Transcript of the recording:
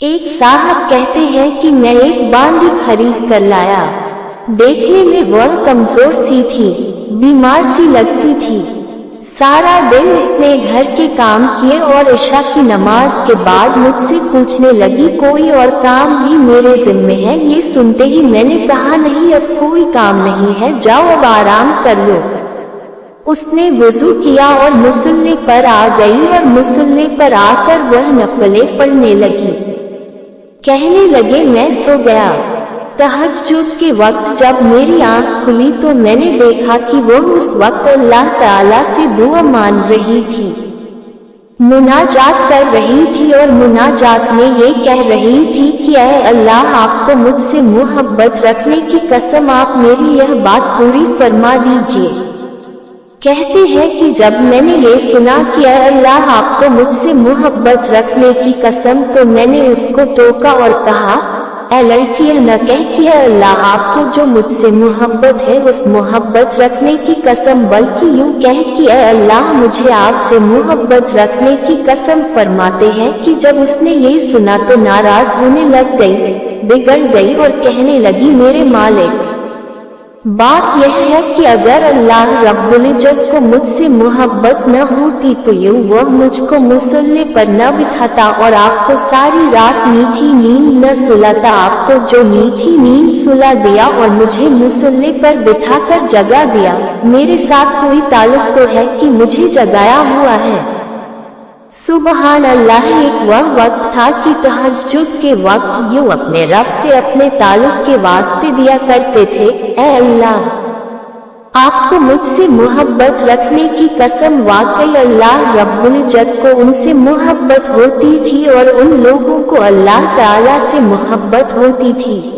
ایک صاحب کہتے ہیں کہ میں ایک باندی خرید کر لایا۔ دیکھنے میں وہ کمزور سی تھی، بیمار سی لگتی تھی۔ سارا دن اس نے گھر کے کام کیے اور عشاء کی نماز کے بعد مجھ سے پوچھنے لگی کوئی اور کام بھی میرے ذمے ہے۔ یہ سنتے ہی میں نے کہا نہیں، اب کوئی کام نہیں ہے، جاؤ اب آرام کر لو۔ اس نے وضو کیا اور مصلے پر آ گئی اور مصلے پر آ کر وہ نفلیں پڑھنے لگی۔ کہنے لگے میں سو گیا۔ تہجد کے وقت جب میری آنکھ کھلی تو میں نے دیکھا کہ وہ اس وقت اللہ تعالیٰ سے دعا مان رہی تھی، مناجات کر رہی تھی، اور مناجات میں یہ کہہ رہی تھی کہ اے اللہ، آپ کو مجھ سے محبت رکھنے کی قسم آپ میری یہ بات پوری فرما دیجیے۔ کہتے ہیں کہ جب میں نے یہ سنا کہ اے اللہ، آپ کو مجھ سے محبت رکھنے کی قسم، تو میں نے اس کو ٹوکا اور کہا اے لڑکی، نہ کہہ کہ اے اللہ، آپ کو جو مجھ سے محبت ہے اس محبت رکھنے کی قسم، بلکہ یوں کہہ کہ اے اللہ، مجھے آپ سے محبت رکھنے کی قسم۔ فرماتے ہیں کہ جب اس نے یہ سنا تو ناراض ہونے لگ گئی، بگڑ گئی اور کہنے لگی میرے مالک، بات یہ ہے کہ اگر اللہ رب العزت کو مجھ سے محبت نہ ہوتی تو یوں وہ مجھ کو مصلے پر نہ بٹھاتا اور آپ کو ساری رات میٹھی نیند نہ سلاتا۔ آپ کو جو میٹھی نیند سلا دیا اور مجھے مصلے پر بٹھا کر جگا دیا، میرے ساتھ کوئی تعلق تو ہے کہ مجھے جگایا ہوا ہے۔ سبحان اللہ۔ ایک وہ وقت تھا کہ تہجد کے وقت یوں اپنے رب سے اپنے تعلق کے واسطے دیا کرتے تھے اے اللہ، آپ کو مجھ سے محبت رکھنے کی قسم۔ واقعی اللہ رب العزت کو ان سے محبت ہوتی تھی اور ان لوگوں کو اللہ تعالیٰ سے محبت ہوتی تھی۔